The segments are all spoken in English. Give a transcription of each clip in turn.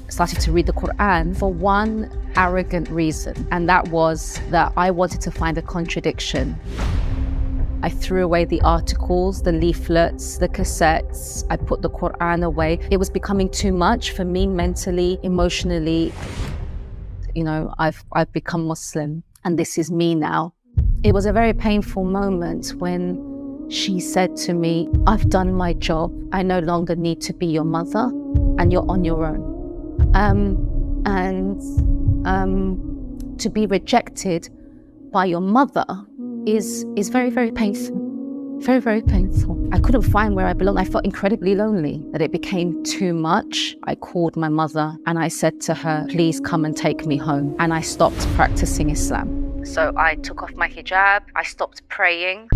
started to read the Quran for one arrogant reason, and that was that I wanted to find a contradiction. I threw away the articles, the leaflets, the cassettes. I put the Quran away. It was becoming too much for me mentally, emotionally. I've become Muslim, and this is me now. It was a very painful moment when she said to me, I've done my job. I no longer need to be your mother, and you're on your own. To be rejected by your mother is very, very painful. Very, very painful. I couldn't find where I belonged. I felt incredibly lonely, that it became too much. I called my mother and I said to her, please come and take me home. And I stopped practicing Islam. So I took off my hijab. I stopped praying.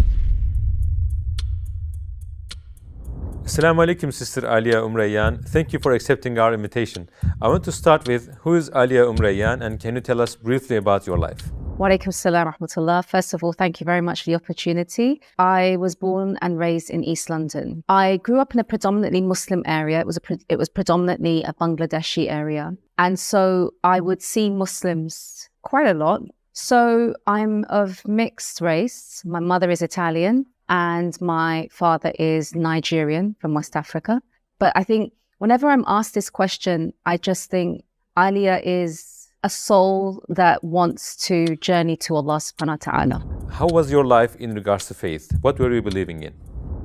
Assalamu alaikum, Sister Alia Rayyan. Thank you for accepting our invitation. I want to start with, who is Alia Rayyan, and can you tell us briefly about your life? Wa alaikum salam wa rahmatullah. First of all, thank you very much for the opportunity. I was born and raised in East London. I grew up in a predominantly Muslim area. It was predominantly a Bangladeshi area. And so I would see Muslims quite a lot. So I'm of mixed race. My mother is Italian and my father is Nigerian from West Africa. But I think whenever I'm asked this question, I just think Alia is a soul that wants to journey to Allah subhanahu wa ta'ala. How was your life in regards to faith? What were you believing in?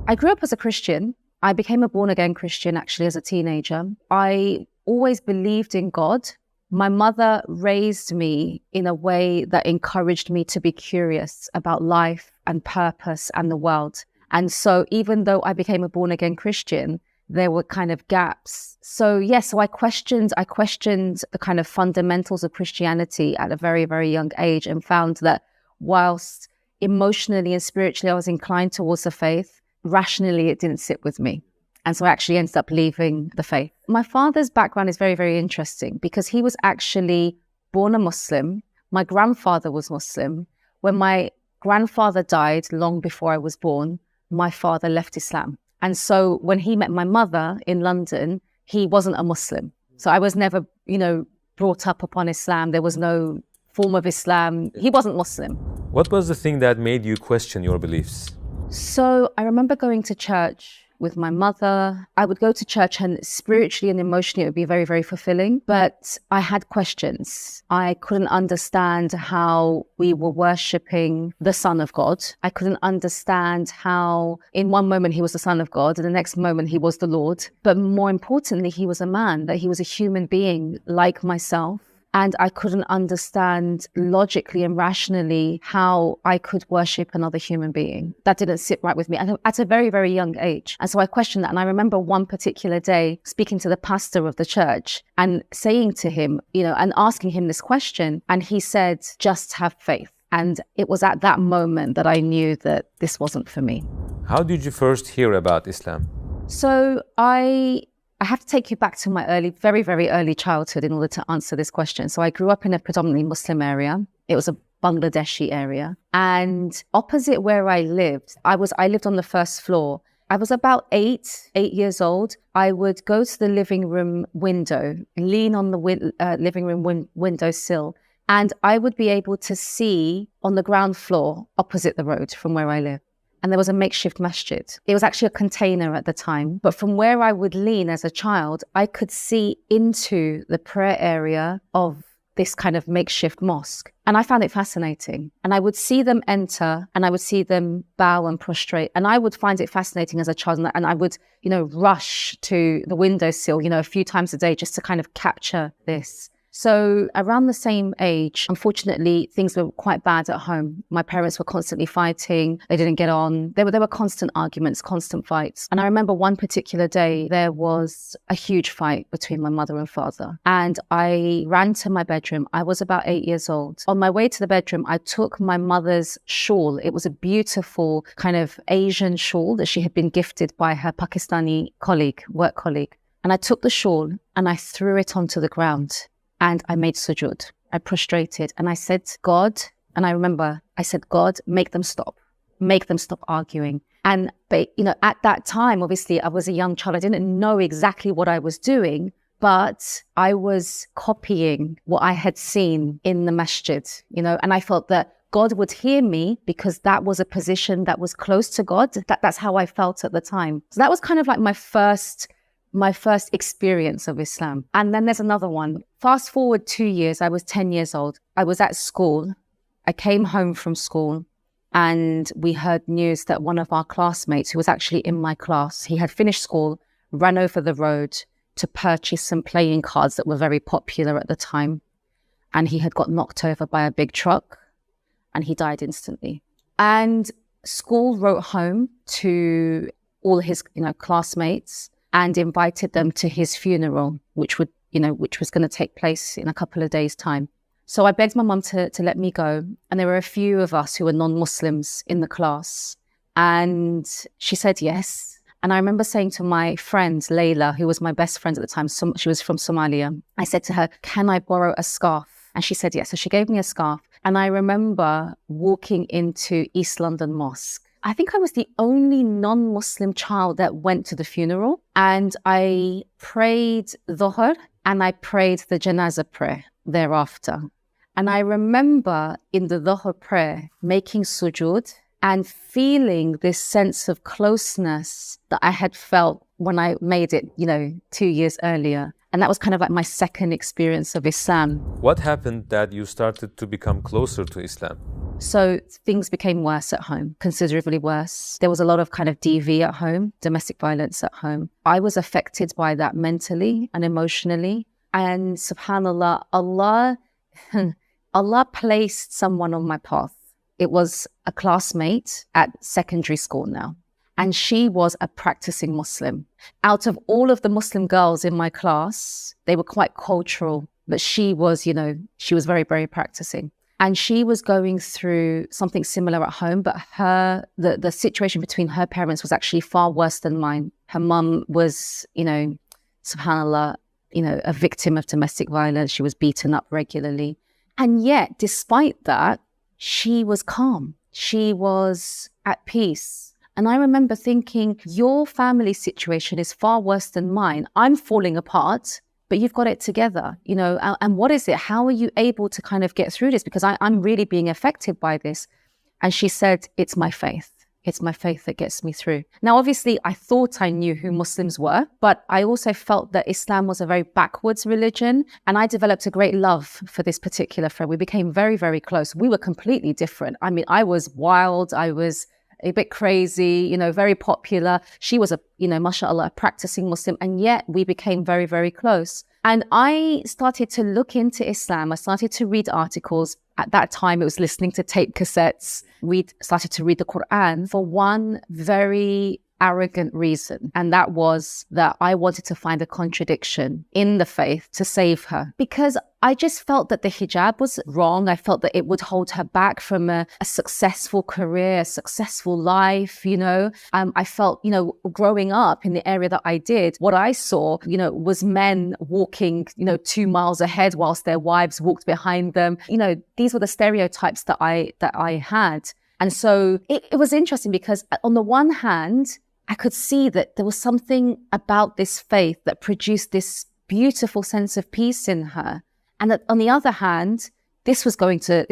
I grew up as a Christian. I became a born-again Christian actually as a teenager. I always believed in God. My mother raised me in a way that encouraged me to be curious about life and purpose and the world. And so even though I became a born-again Christian, there were kind of gaps. So I questioned the kind of fundamentals of Christianity at a very, very young age, and found that whilst emotionally and spiritually I was inclined towards the faith, rationally it didn't sit with me. And so I actually ended up leaving the faith. My father's background is very, very interesting because he was actually born a Muslim. My grandfather was Muslim. When my grandfather died long before I was born, my father left Islam. And so when he met my mother in London, he wasn't a Muslim. So I was never, brought up upon Islam. There was no form of Islam. He wasn't Muslim. What was the thing that made you question your beliefs? So I remember going to church with my mother. I would go to church and spiritually and emotionally it would be very, very fulfilling. But I had questions. I couldn't understand how we were worshipping the Son of God. I couldn't understand how in one moment he was the Son of God and the next moment he was the Lord. But more importantly, he was a man, that he was a human being like myself. And I couldn't understand logically and rationally how I could worship another human being. That didn't sit right with me at a very, very young age. And so I questioned that. And I remember one particular day speaking to the pastor of the church and saying to him, and asking him this question. And he said, just have faith. And it was at that moment that I knew that this wasn't for me. How did you first hear about Islam? So I have to take you back to my very, very early childhood in order to answer this question. So I grew up in a predominantly Muslim area. It was a Bangladeshi area. And opposite where I lived, I lived on the first floor. I was about 8 years old. I would go to the living room window, lean on the living room windowsill, and I would be able to see on the ground floor opposite the road from where I live. And there was a makeshift masjid. It was actually a container at the time. But from where I would lean as a child, I could see into the prayer area of this kind of makeshift mosque. And I found it fascinating. And I would see them enter and I would see them bow and prostrate. And I would find it fascinating as a child. And I would, rush to the windowsill, a few times a day just to kind of capture this. So around the same age, unfortunately, things were quite bad at home. My parents were constantly fighting. They didn't get on. There were constant arguments, constant fights. And I remember one particular day, there was a huge fight between my mother and father. And I ran to my bedroom. I was about 8 years old. On my way to the bedroom, I took my mother's shawl. It was a beautiful kind of Asian shawl that she had been gifted by her Pakistani work colleague. And I took the shawl and I threw it onto the ground. And I made sujood. I prostrated and I said, God, and I remember I said, God, make them stop arguing. But at that time, obviously I was a young child. I didn't know exactly what I was doing, but I was copying what I had seen in the masjid, and I felt that God would hear me because that was a position that was close to God. That's how I felt at the time. So that was kind of like my first experience of Islam. And then there's another one. Fast forward 2 years, I was 10 years old. I was at school. I came home from school and we heard news that one of our classmates, who was actually in my class, he had finished school, ran over the road to purchase some playing cards that were very popular at the time. And he had got knocked over by a big truck and he died instantly. And school wrote home to all his, classmates and invited them to his funeral, which was going to take place in a couple of days' time. So I begged my mum to let me go. And there were a few of us who were non-Muslims in the class. And she said yes. And I remember saying to my friend, Layla, who was my best friend at the time, she was from Somalia. I said to her, can I borrow a scarf? And she said yes. So she gave me a scarf. And I remember walking into East London Mosque. I think I was the only non-Muslim child that went to the funeral. And I prayed Dhuhr and I prayed the Janazah prayer thereafter. And I remember in the Dhuhr prayer making sujood and feeling this sense of closeness that I had felt when I made it, 2 years earlier. And that was kind of like my second experience of Islam. What happened that you started to become closer to Islam? So things became worse at home, considerably worse. There was a lot of kind of DV at home, domestic violence at home. I was affected by that mentally and emotionally. And subhanAllah, Allah placed someone on my path. It was a classmate at secondary school now. And she was a practicing Muslim. Out of all of the Muslim girls in my class, they were quite cultural, but she was, she was very, very practicing. And she was going through something similar at home, but the situation between her parents was actually far worse than mine. Her mum was, subhanAllah, a victim of domestic violence. She was beaten up regularly. And yet, despite that, she was calm. She was at peace. And I remember thinking, your family situation is far worse than mine. I'm falling apart, but you've got it together, and what is it? How are you able to kind of get through this? Because I'm really being affected by this. And she said, it's my faith. It's my faith that gets me through. Now, obviously, I thought I knew who Muslims were, but I also felt that Islam was a very backwards religion. And I developed a great love for this particular friend. We became very, very close. We were completely different. I mean, I was wild. I was a bit crazy, very popular. She was mashallah, a practicing Muslim. And yet we became very, very close. And I started to look into Islam. I started to read articles. At that time, it was listening to tape cassettes. We started to read the Quran for one very arrogant reason. And that was that I wanted to find a contradiction in the faith to save her. Because I just felt that the hijab was wrong. I felt that it would hold her back from a successful career, a successful life, I felt, growing up in the area that I did, what I saw, was men walking, 2 miles ahead whilst their wives walked behind them. These were the stereotypes that I had. And so it was interesting because on the one hand, I could see that there was something about this faith that produced this beautiful sense of peace in her. And that on the other hand, this was going to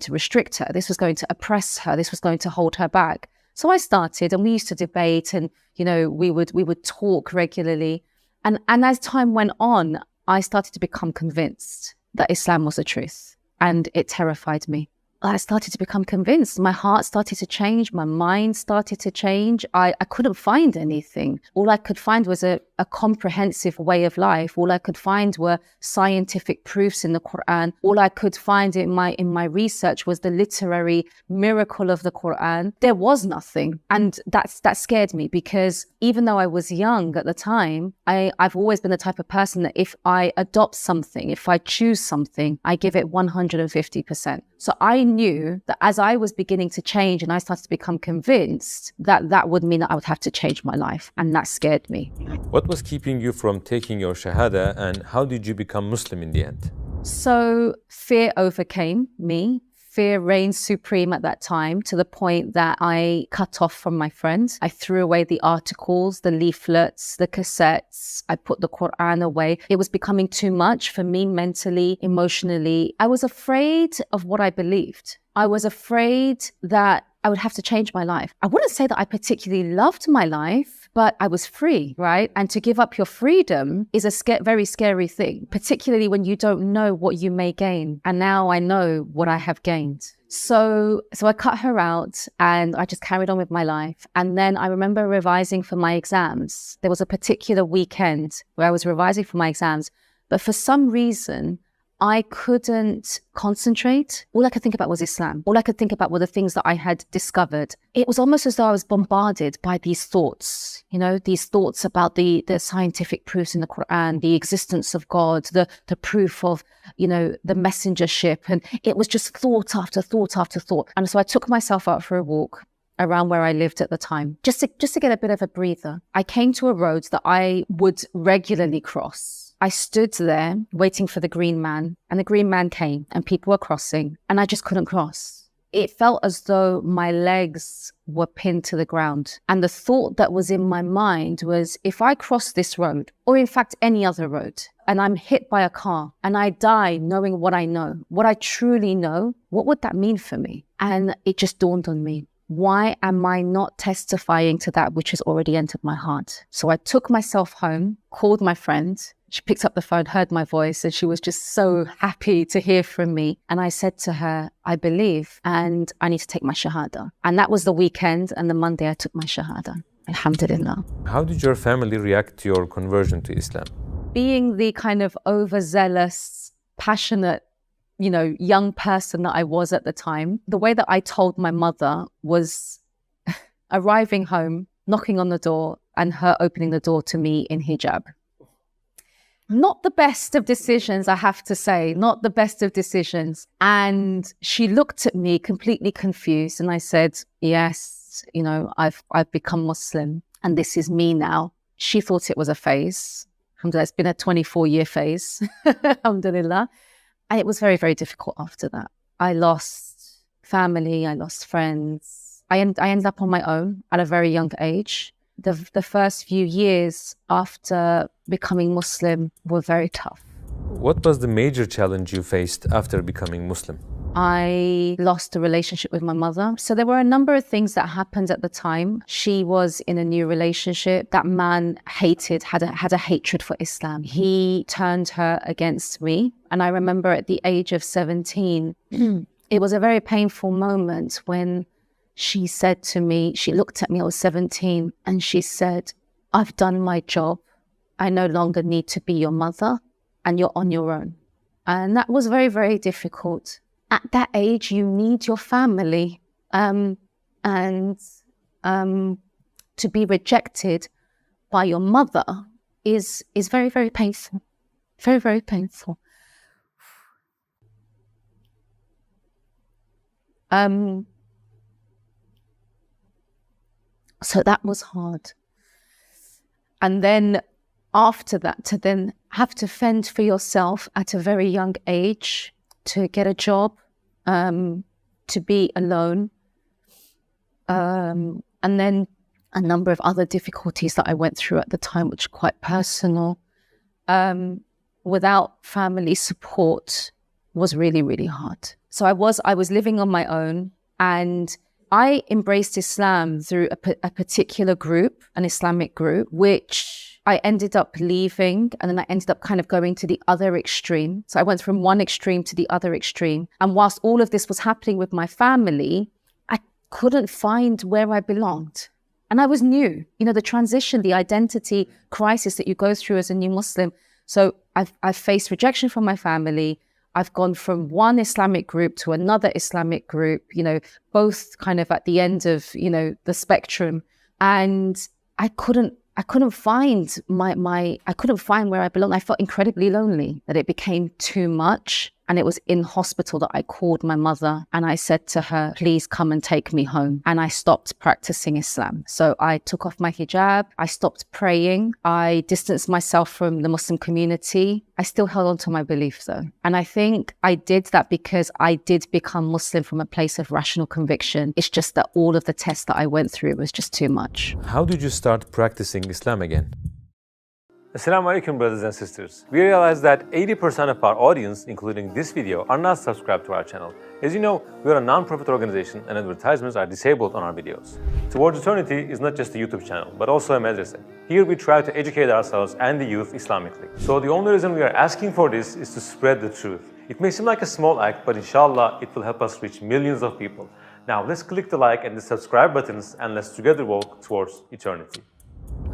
restrict her. This was going to oppress her. This was going to hold her back. So I started, and we used to debate, and we would talk regularly. And as time went on, I started to become convinced that Islam was the truth, and it terrified me. I started to become convinced. My heart started to change. My mind started to change. I couldn't find anything. All I could find was a comprehensive way of life. All I could find were scientific proofs in the Quran. All I could find in my research was the literary miracle of the Quran. There was nothing. And that scared me, because even though I was young at the time, I've always been the type of person that if I adopt something, if I choose something, I give it 150%. So I knew that as I was beginning to change and I started to become convinced, that would mean that I would have to change my life. And that scared me. What was keeping you from taking your Shahada, and how did you become Muslim in the end? So fear overcame me. fear reigned supreme at that time, to the point that I cut off from my friends. I threw away the articles, the leaflets, the cassettes. I put the Quran away. It was becoming too much for me mentally, emotionally. I was afraid of what I believed. I was afraid that I would have to change my life. I wouldn't say that I particularly loved my life, but I was free, right? And to give up your freedom is a very scary thing, particularly when you don't know what you may gain. And now I know what I have gained. So I cut her out and I just carried on with my life. And then I remember revising for my exams. There was a particular weekend where I was revising for my exams, but for some reason, I couldn't concentrate. All I could think about was Islam. All I could think about were the things that I had discovered. It was almost as though I was bombarded by these thoughts, these thoughts about the scientific proofs in the Quran, the existence of God, the proof of, the messengership. And it was just thought after thought after thought. And so I took myself out for a walk around where I lived at the time, just to get a bit of a breather. I came to a road that I would regularly cross. I stood there waiting for the green man, and the green man came and people were crossing and I just couldn't cross. It felt as though my legs were pinned to the ground. And the thought that was in my mind was, if I cross this road, or in fact any other road, and I'm hit by a car and I die knowing what I know, what I truly know, what would that mean for me? And it just dawned on me. Why am I not testifying to that which has already entered my heart? So I took myself home, called my friend. She picked up the phone, heard my voice, and she was just so happy to hear from me. And I said to her, I believe, and I need to take my Shahada. And that was the weekend, and the Monday I took my Shahada. Alhamdulillah. How did your family react to your conversion to Islam? Being the kind of overzealous, passionate, young person that I was at the time, the way that I told my mother was arriving home, knocking on the door, and her opening the door to me in hijab. Not the best of decisions, I have to say, not the best of decisions. And she looked at me completely confused. And I said, yes, I've become Muslim and this is me now. She thought it was a phase. Alhamdulillah, it's been a 24-year phase. Alhamdulillah. And it was very, very difficult after that. I lost family, I lost friends. I ended up on my own at a very young age. The first few years after becoming Muslim were very tough. What was the major challenge you faced after becoming Muslim? I lost a relationship with my mother. So there were a number of things that happened at the time. She was in a new relationship. That man had a hatred for Islam. He turned her against me. And I remember at the age of 17, it was a very painful moment when she said to me, she looked at me, I was 17, and she said, I've done my job. I no longer need to be your mother and you're on your own. And that was very, very difficult. At that age, you need your family. And to be rejected by your mother is very, very painful. Very, very painful. So that was hard. And then after that, to then have to fend for yourself at a very young age, to get a job, to be alone, and then a number of other difficulties that I went through at the time, which were quite personal, without family support was really, really hard. So I was living on my own, and I embraced Islam through a particular group, an Islamic group, which I ended up leaving, and then I ended up kind of going to the other extreme. So I went from one extreme to the other extreme. And whilst all of this was happening with my family, I couldn't find where I belonged. And I was new, the transition, the identity crisis that you go through as a new Muslim. So I've faced rejection from my family. I've gone from one Islamic group to another Islamic group, both kind of at the end of, the spectrum. And I couldn't find I couldn't find where I belong. I felt incredibly lonely, that it became too much. And it was in hospital that I called my mother and I said to her, please come and take me home. And I stopped practicing Islam. So I took off my hijab. I stopped praying. I distanced myself from the Muslim community. I still held on to my belief though. And I think I did that because I did become Muslim from a place of rational conviction. It's just that all of the tests that I went through was just too much. How did you start practicing Islam again? Assalamu alaikum, brothers and sisters. We realize that 80% of our audience, including this video, are not subscribed to our channel. As you know, we are a non-profit organization and advertisements are disabled on our videos. Towards Eternity is not just a YouTube channel, but also a madrasa. Here we try to educate ourselves and the youth Islamically. So the only reason we are asking for this is to spread the truth. It may seem like a small act, but inshallah, it will help us reach millions of people. Now let's click the like and the subscribe buttons and let's together walk towards eternity.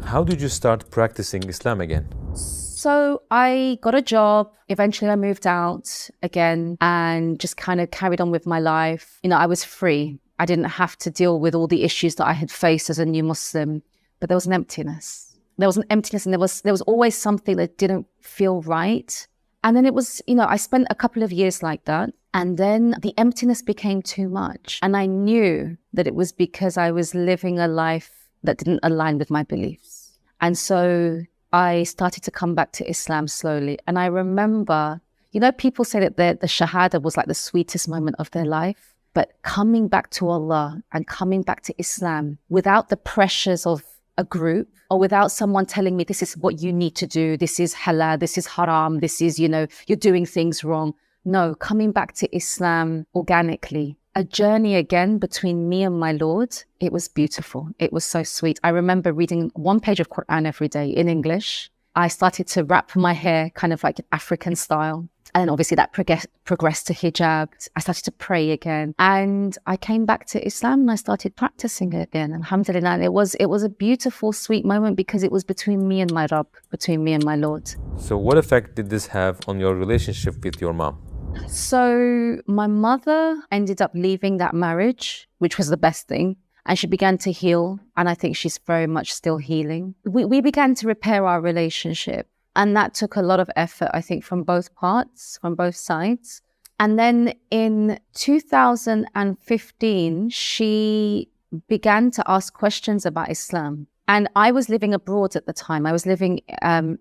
How did you start practicing Islam again? So I got a job. Eventually I moved out again and just kind of carried on with my life. You know, I was free. I didn't have to deal with all the issues that I had faced as a new Muslim, but there was an emptiness. There was an emptiness and there was always something that didn't feel right. And then it was, you know, I spent a couple of years like that. And then the emptiness became too much. And I knew that it was because I was living a life that didn't align with my beliefs. And so I started to come back to Islam slowly. And I remember, you know, people say that the Shahada was like the sweetest moment of their life. But coming back to Allah and coming back to Islam without the pressures of a group or without someone telling me this is what you need to do, this is halal, this is haram, this is, you know, you're doing things wrong. No, coming back to Islam organically. A journey again between me and my Lord. It was beautiful. It was so sweet. I remember reading one page of Quran every day in English. I started to wrap my hair kind of like African style. And obviously that progressed to hijab. I started to pray again. And I came back to Islam and I started practicing it again. Alhamdulillah. And it was a beautiful, sweet moment because it was between me and my Rabb, between me and my Lord. So what effect did this have on your relationship with your mom? So my mother ended up leaving that marriage, which was the best thing. And she began to heal. And I think she's very much still healing. We began to repair our relationship. And that took a lot of effort, I think, from both parts, from both sides. And then in 2015, she began to ask questions about Islam. And I was living abroad at the time. I was living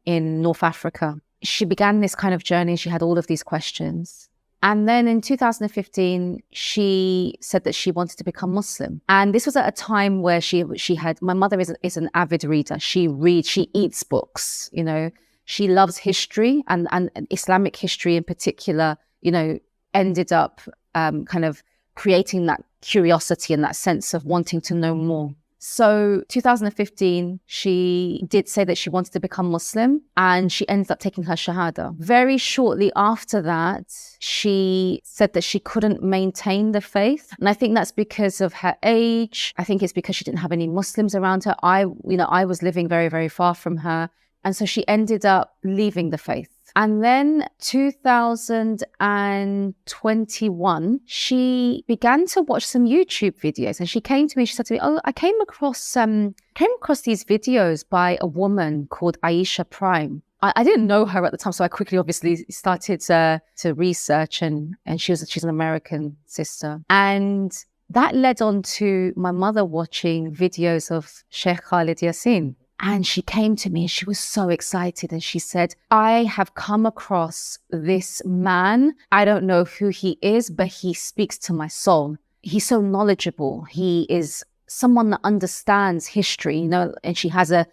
in North Africa. She began this kind of journey. She had all of these questions. And then in 2015, she said that she wanted to become Muslim. And this was at a time where she had, my mother is an avid reader. She reads, she eats books, you know. She loves history and Islamic history in particular, you know, ended up kind of creating that curiosity and that sense of wanting to know more. So 2015, she did say that she wanted to become Muslim and she ended up taking her Shahada. Very shortly after that, she said that she couldn't maintain the faith. And I think that's because of her age. I think it's because she didn't have any Muslims around her. I was living very, very far from her. And so she ended up leaving the faith. And then 2021, she began to watch some YouTube videos and she came to me, she said to me, oh, I came across these videos by a woman called Aisha Prime. I didn't know her at the time, so I quickly obviously started to research and she's an American sister. And that led on to my mother watching videos of Sheikh Khalid Yasin. And she came to me and she was so excited. And she said, I have come across this man. I don't know who he is, but he speaks to my soul. He's so knowledgeable. He is someone that understands history, you know, and she has an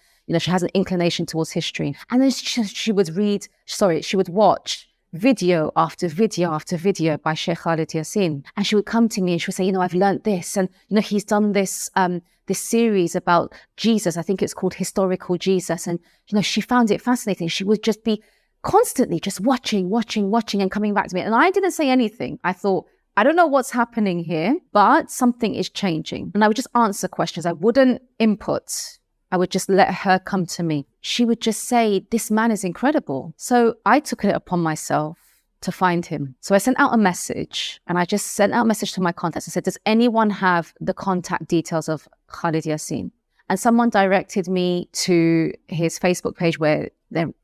inclination towards history. And then she would watch video after video after video by Sheikh Khalid Yasin. And she would come to me and she would say, you know, I've learned this. And, you know, he's done this series about Jesus. I think it's called Historical Jesus. And, you know, she found it fascinating. She would just be constantly just watching and coming back to me. And I didn't say anything. I thought, I don't know what's happening here, but something is changing. And I would just answer questions. I wouldn't input. I would just let her come to me. She would just say, this man is incredible. So I took it upon myself to find him. So I sent out a message and I just sent out a message to my contacts and said, does anyone have the contact details of Khalid Yasin? And someone directed me to his Facebook page where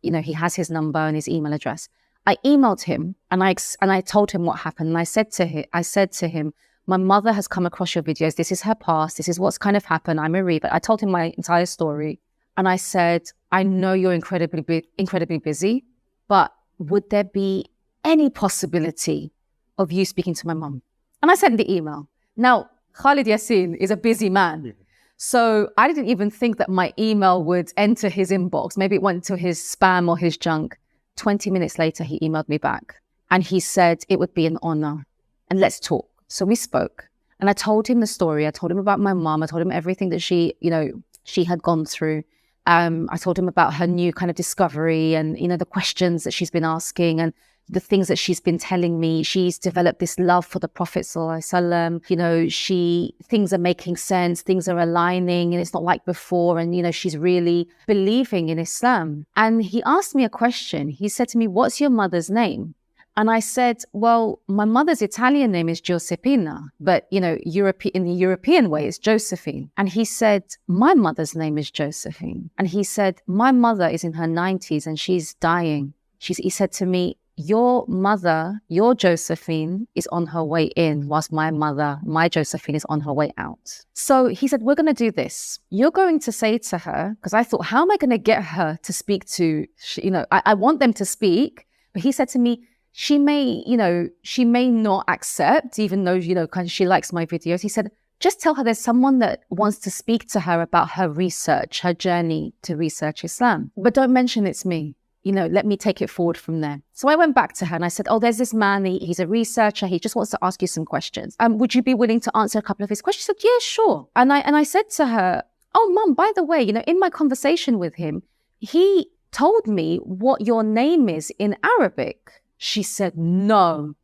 he has his number and his email address. I emailed him and I told him what happened. And I said to him, my mother has come across your videos. This is her past. This is what's kind of happened. I'm a But I told him my entire story. And I said, I know you're incredibly busy, but would there be any possibility of you speaking to my mom? And I sent the email. Now, Khalid Yasin is a busy man. So I didn't even think that my email would enter his inbox. Maybe it went to his spam or his junk. 20 minutes later, he emailed me back and he said it would be an honor and let's talk. So we spoke and I told him the story. I told him about my mom. I told him everything that she had gone through. I told him about her new kind of discovery and, the questions that she's been asking and the things that she's been telling me. She's developed this love for the Prophet ﷺ. Things are making sense, things are aligning, and it's not like before. And, she's really believing in Islam. And he asked me a question. He said to me, what's your mother's name? And I said, well, my mother's Italian name is Giuseppina, but, in the European way, it's Josephine. And he said, my mother's name is Josephine. And he said, my mother is in her 90s and she's dying. He said to me, your mother, your Josephine, is on her way in, whilst my mother, my Josephine, is on her way out. So he said, we're going to do this. You're going to say to her, because I thought, how am I going to get her to speak to, I want them to speak. But he said to me, she may not accept, even though, she likes my videos. He said, just tell her there's someone that wants to speak to her about her research, her journey to research Islam. But don't mention it's me. Let me take it forward from there. So I went back to her and I said, oh, there's this man. He's a researcher. He just wants to ask you some questions. Would you be willing to answer a couple of his questions? She said, yeah, sure. And I said to her, oh, Mum, by the way, in my conversation with him, he told me what your name is in Arabic. She said, no.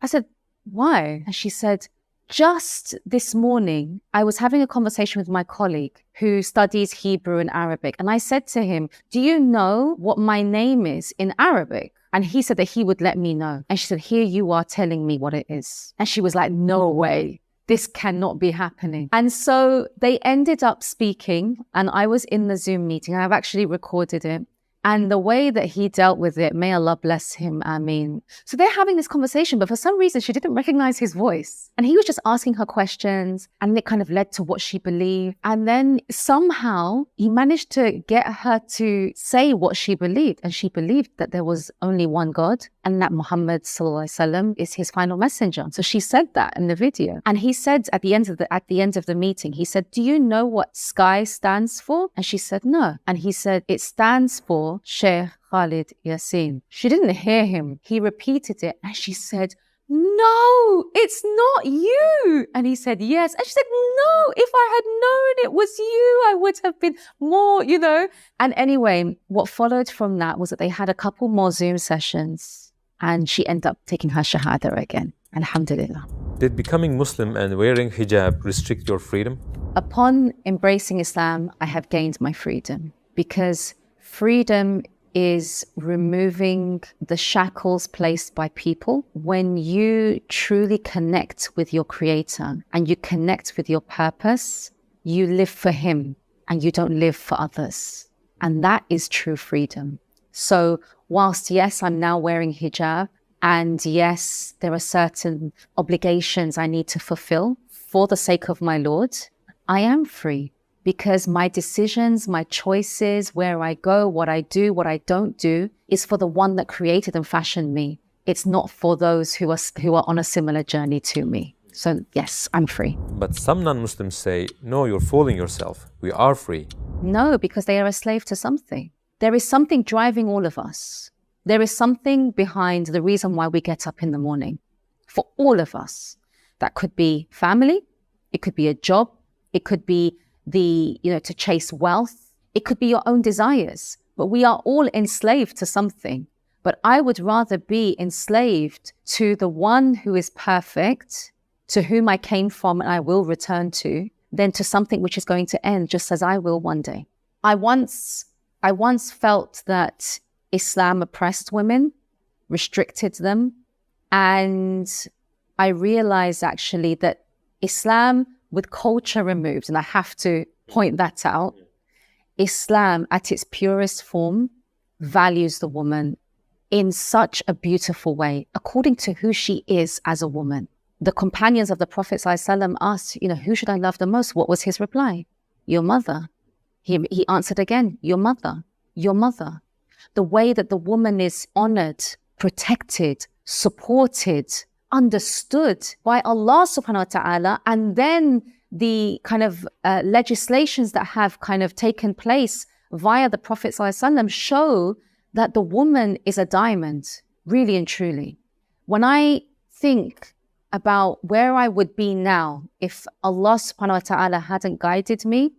I said, why? And she said, just this morning, I was having a conversation with my colleague who studies Hebrew and Arabic. And I said to him, do you know what my name is in Arabic? And he said that he would let me know. And she said, here you are telling me what it is. And she was like, no way. This cannot be happening. And so they ended up speaking and I was in the Zoom meeting. I've actually recorded it. And the way that he dealt with it, may Allah bless him, Ameen. So they're having this conversation, but for some reason, she didn't recognize his voice. And he was just asking her questions, and it kind of led to what she believed. And then somehow he managed to get her to say what she believed. And she believed that there was only one God and that Muhammad ﷺ is his final messenger. So she said that in the video. And he said at the end of the meeting, he said, do you know what SKY stands for? And she said, no. And he said, it stands for Sheikh Khalid Yasin. She didn't hear him. He repeated it and she said, no, it's not you. And he said, yes. And she said, no, if I had known it was you, I would have been more, And anyway, what followed from that was that they had a couple more Zoom sessions and she ended up taking her Shahada again. Alhamdulillah. Did becoming Muslim and wearing hijab restrict your freedom? Upon embracing Islam, I have gained my freedom because freedom is removing the shackles placed by people. When you truly connect with your Creator and you connect with your purpose, you live for Him and you don't live for others. And that is true freedom. So whilst, yes, I'm now wearing hijab, and yes, there are certain obligations I need to fulfill for the sake of my Lord, I am free. Because my decisions, my choices, where I go, what I do, what I don't do, is for the one that created and fashioned me. It's not for those who are on a similar journey to me. So yes, I'm free. But some non-Muslims say, no, you're fooling yourself. We are free. No, because they are a slave to something. There is something driving all of us. There is something behind the reason why we get up in the morning. For all of us. That could be family. It could be a job. It could be to chase wealth. It could be your own desires, but we are all enslaved to something. But I would rather be enslaved to the one who is perfect, to whom I came from and I will return to, than to something which is going to end just as I will one day. I once felt that Islam oppressed women, restricted them, and I realized actually that Islam, with culture removed, and I have to point that out, Islam at its purest form values the woman in such a beautiful way, according to who she is as a woman. The companions of the Prophet ﷺ asked, who should I love the most? What was his reply? Your mother. He answered again, your mother, your mother. The way that the woman is honored, protected, supported, understood by Allah subhanahu wa ta'ala, and then the kind of legislations that have kind of taken place via the Prophet ﷺ show that the woman is a diamond, really and truly. When I think about where I would be now if Allah subhanahu wa ta'ala hadn't guided me,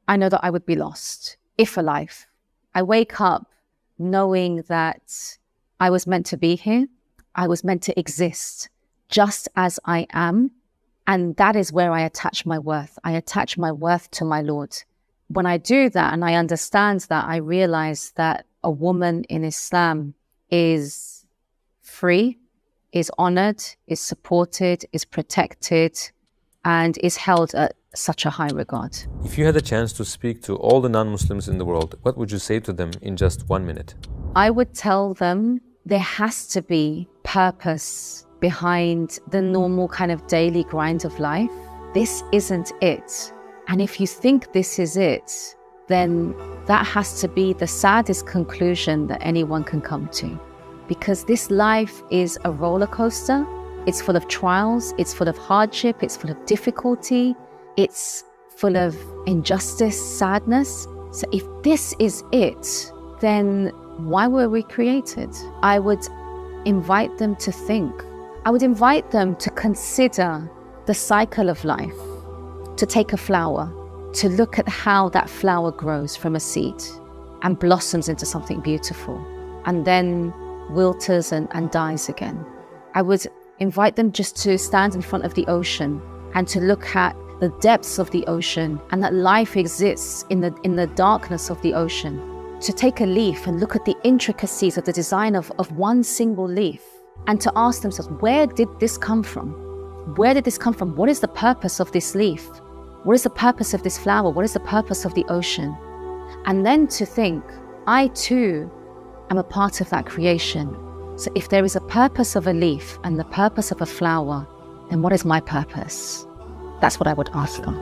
I know that I would be lost, if alive. I wake up knowing that I was meant to be here. I was meant to exist just as I am. And that is where I attach my worth. I attach my worth to my Lord. When I do that and I understand that, I realize that a woman in Islam is free, is honored, is supported, is protected, and is held at such a high regard. If you had a chance to speak to all the non-Muslims in the world, what would you say to them in just 1 minute? I would tell them there has to be purpose behind the normal kind of daily grind of life. This isn't it. And if you think this is it, then that has to be the saddest conclusion that anyone can come to. Because this life is a roller coaster. It's full of trials, it's full of hardship, it's full of difficulty, it's full of injustice, sadness. So if this is it, then why were we created? I would invite them to think. I would invite them to consider the cycle of life, to take a flower, to look at how that flower grows from a seed and blossoms into something beautiful, and then wilters and dies again. I would invite them just to stand in front of the ocean and to look at the depths of the ocean and that life exists in the darkness of the ocean. To take a leaf and look at the intricacies of the design of one single leaf and to ask themselves, where did this come from? Where did this come from? What is the purpose of this leaf? What is the purpose of this flower? What is the purpose of the ocean? And then to think, I too am a part of that creation. So if there is a purpose of a leaf and the purpose of a flower, then what is my purpose? That's what I would ask them.